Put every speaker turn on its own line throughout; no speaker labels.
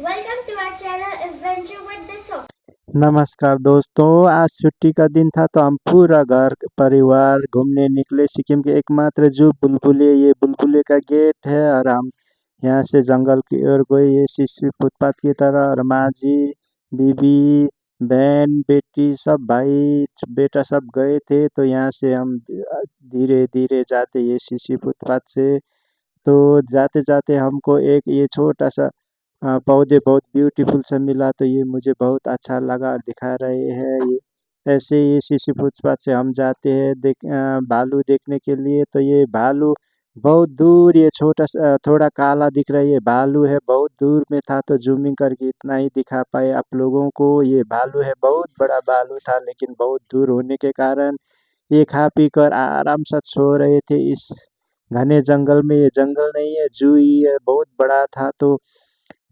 Welcome to our channel Adventure with Bisso.
नमस्कार दोस्तों, आज छुट्टी का दिन था तो हम पूरा घर परिवार घूमने निकले सिक्किम के एकमात्र जू बुलबुले। ये बुलबुले का गेट है और हम यहाँ से जंगल की ओर गए। ये शिशु फुटपाथ की तरह और माँ जी, बीबी, बहन, बेटी सब भाई बेटा सब गए थे। तो यहाँ से हम धीरे धीरे जाते ये शिशु फुटपाथ से। तो जाते जाते हमको एक ये छोटा सा पौधे बहुत ब्यूटीफुल सा मिला तो ये मुझे बहुत अच्छा लगा। दिखा रहे हैं ये ऐसे ही शिशु फुटपाथ से हम जाते हैं भालू देखने के लिए। तो ये भालू बहुत दूर, ये छोटा सा थोड़ा काला दिख रहा है, ये भालू है बहुत दूर में था तो जूमिंग करके इतना ही दिखा पाए आप लोगों को। ये भालू है, बहुत बड़ा भालू था लेकिन बहुत दूर होने के कारण ये खा पी कर आराम से सो रहे थे इस घने जंगल में। ये जंगल नहीं है, जू ही है, बहुत बड़ा था तो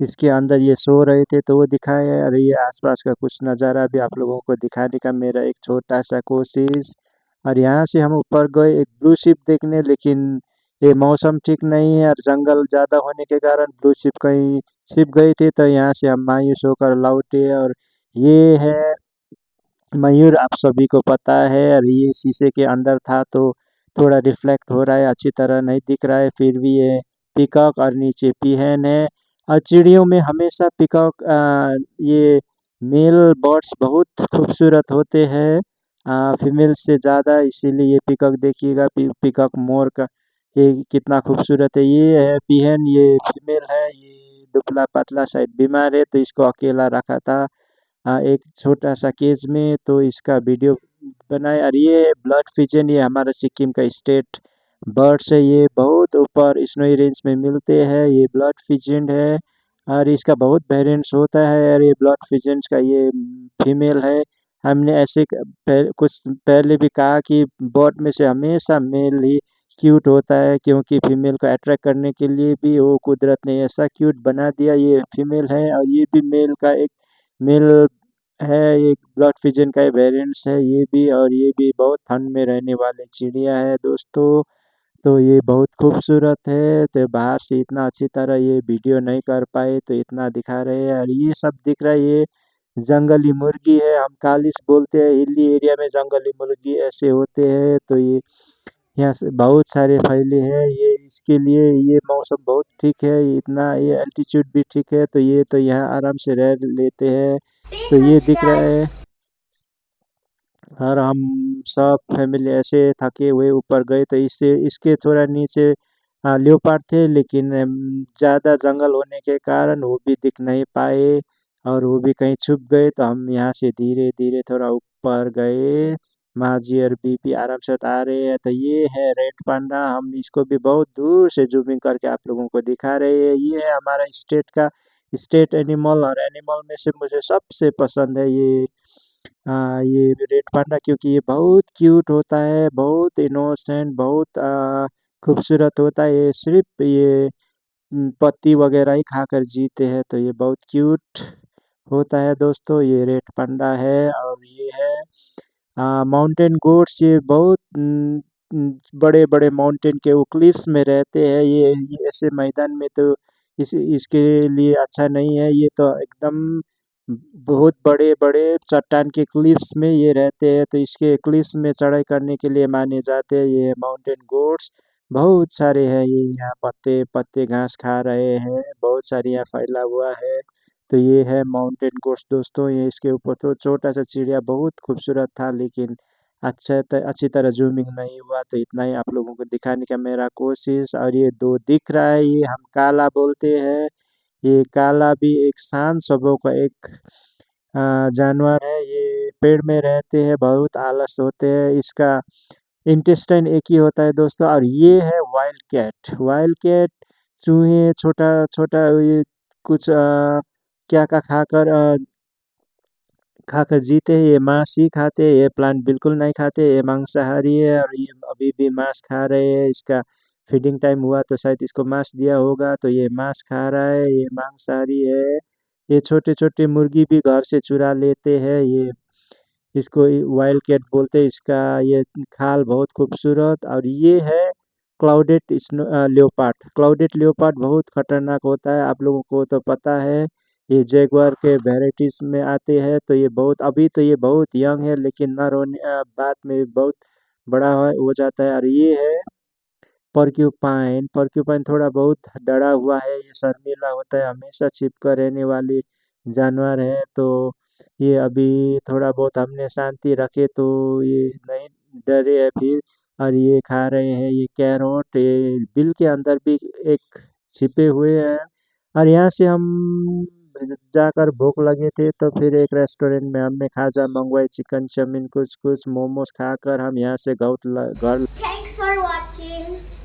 इसके अंदर ये सो रहे थे तो वो दिखाया। और ये आसपास का कुछ नज़ारा भी आप लोगों को दिखाने का मेरा एक छोटा सा कोशिश। और यहाँ से हम ऊपर गए एक ब्लू शिप देखने, लेकिन ये मौसम ठीक नहीं है और जंगल ज़्यादा होने के कारण ब्लू शिप कहीं छिप गई थी तो यहाँ से हम मायूस होकर लौटे। और ये है मयूर, आप सभी को पता है। और ये शीशे के अंदर था तो थोड़ा रिफ्लेक्ट हो रहा है, अच्छी तरह नहीं दिख रहा है, फिर भी ये पीकॉक और नीचे पीहन है। और चिड़ियों में हमेशा पीकॉक ये मेल बर्ड्स बहुत खूबसूरत होते हैं फीमेल से ज़्यादा, इसीलिए ये पीकॉक देखिएगा। पीकॉक मोर का ये कितना खूबसूरत है। ये है पीहन, ये फीमेल है, ये दुबला पतला शायद बीमार है तो इसको अकेला रखा था एक छोटा सा केज में तो इसका वीडियो बनाए। और ये ब्लड पिजन, ये हमारा सिक्किम का स्टेट बर्ड्स है, ये बहुत ऊपर स्नोई रेंज में मिलते हैं। ये ब्लड पिजन है और इसका बहुत वेरिएंट्स होता है। और ये ब्लड पिजन का ये फीमेल है। हमने ऐसे कुछ पहले भी कहा कि बर्ड में से हमेशा मेल ही क्यूट होता है, क्योंकि फीमेल को अट्रैक्ट करने के लिए भी वो कुदरत ने ऐसा क्यूट बना दिया। ये फीमेल है और ये भी मेल का एक मेल है, एक ब्लड पिजन का वेरिएंट्स है ये भी। और ये भी बहुत ठंड में रहने वाले चिड़िया है दोस्तों। तो ये बहुत खूबसूरत है तो बाहर से इतना अच्छी तरह ये वीडियो नहीं कर पाए तो इतना दिखा रहे हैं। और ये सब दिख रहा है, ये जंगली मुर्गी है, हम कालिस बोलते हैं, हिली एरिया में जंगली मुर्गी ऐसे होते हैं। तो ये यहाँ से बहुत सारे फैले हैं ये, इसके लिए ये मौसम बहुत ठीक है, इतना ये एल्टीट्यूड भी ठीक है तो ये तो यहाँ आराम से रह लेते हैं। तो
Please
ये दिख रहा
subscribe.
है। और हम सब फैमिली ऐसे थके हुए ऊपर गए तो इससे इसके थोड़ा नीचे लियोपार्ड थे, लेकिन ज़्यादा जंगल होने के कारण वो भी दिख नहीं पाए और वो भी कहीं छुप गए। तो हम यहाँ से धीरे धीरे थोड़ा ऊपर गए। माँ जी और बीबी आराम से आ रहे हैं। तो ये है रेड पांडा, हम इसको भी बहुत दूर से जूमिंग करके आप लोगों को दिखा रहे हैं। ये है हमारा स्टेट का स्टेट एनिमल। और एनिमल में से मुझे सबसे पसंद है ये ये रेड पांडा, क्योंकि ये बहुत क्यूट होता है, बहुत इनोसेंट, बहुत खूबसूरत होता है। ये सिर्फ ये पत्ती वगैरह ही खाकर जीते हैं तो ये बहुत क्यूट होता है दोस्तों। ये रेड पांडा है। और ये है माउंटेन गोट्स, ये बहुत बड़े बड़े माउंटेन के वो क्लिफ्स में रहते हैं। ये ऐसे मैदान में तो इसके लिए अच्छा नहीं है। ये तो एकदम बहुत बड़े बड़े चट्टान के क्लिफ्स में ये रहते हैं तो इसके क्लिफ्स में चढ़ाई करने के लिए माने जाते हैं ये माउंटेन गोट्स। बहुत सारे हैं ये, यहाँ पत्ते पत्ते घास खा रहे हैं, बहुत सारी यहाँ फैला हुआ है। तो ये है माउंटेन गोट्स दोस्तों। ये इसके ऊपर तो छोटा सा चिड़िया बहुत खूबसूरत था, लेकिन अच्छी तरह जूमिंग नहीं हुआ तो इतना ही आप लोगों को दिखाने का मेरा कोशिश। और ये दो दिख रहा है, ये हम काला बोलते हैं। ये काला भी एक शांत स्वभाव का एक जानवर है। ये पेड़ में रहते हैं, बहुत आलस होते हैं, इसका इंटेस्टाइन एक ही होता है दोस्तों। और ये है वाइल्ड कैट। वाइल्ड कैट चूहे छोटा छोटा ये कुछ क्या का खाकर खाकर जीते हैं। ये मांस ही खाते हैं, ये प्लांट बिल्कुल नहीं खाते, ये मांसाहारी है। और ये अभी भी मांस खा रहे हैं, इसका फीडिंग टाइम हुआ तो शायद इसको मांस दिया होगा तो ये मांस खा रहा है, ये मांसाहारी है। ये छोटे छोटे मुर्गी भी घर से चुरा लेते हैं, ये इसको वाइल्ड कैट बोलते हैं। इसका ये खाल बहुत खूबसूरत। और ये है clouded snow leopard. Clouded leopard बहुत खतरनाक होता है, आप लोगों को तो पता है। ये जैगुआर के वेराइटीज में आते हैं। तो ये बहुत अभी तो ये बहुत यंग है, लेकिन नर होने बाद में बहुत बड़ा हो जाता है। और ये है porcupine। porcupine थोड़ा बहुत डरा हुआ है, ये शर्मीला होता है, हमेशा छिपकर रहने वाली जानवर है। तो ये अभी थोड़ा बहुत हमने शांति रखे तो ये नहीं डरे है फिर। और ये खा रहे हैं ये कैरोट, ये बिल के अंदर भी एक छिपे हुए हैं। और यहाँ से हम जाकर भूख लगे थे तो फिर एक रेस्टोरेंट में हमने खाजा मंगवाई, चिकन चाउमीन कुछ कुछ मोमोज खाकर हम यहाँ से घर
Thanks for watching.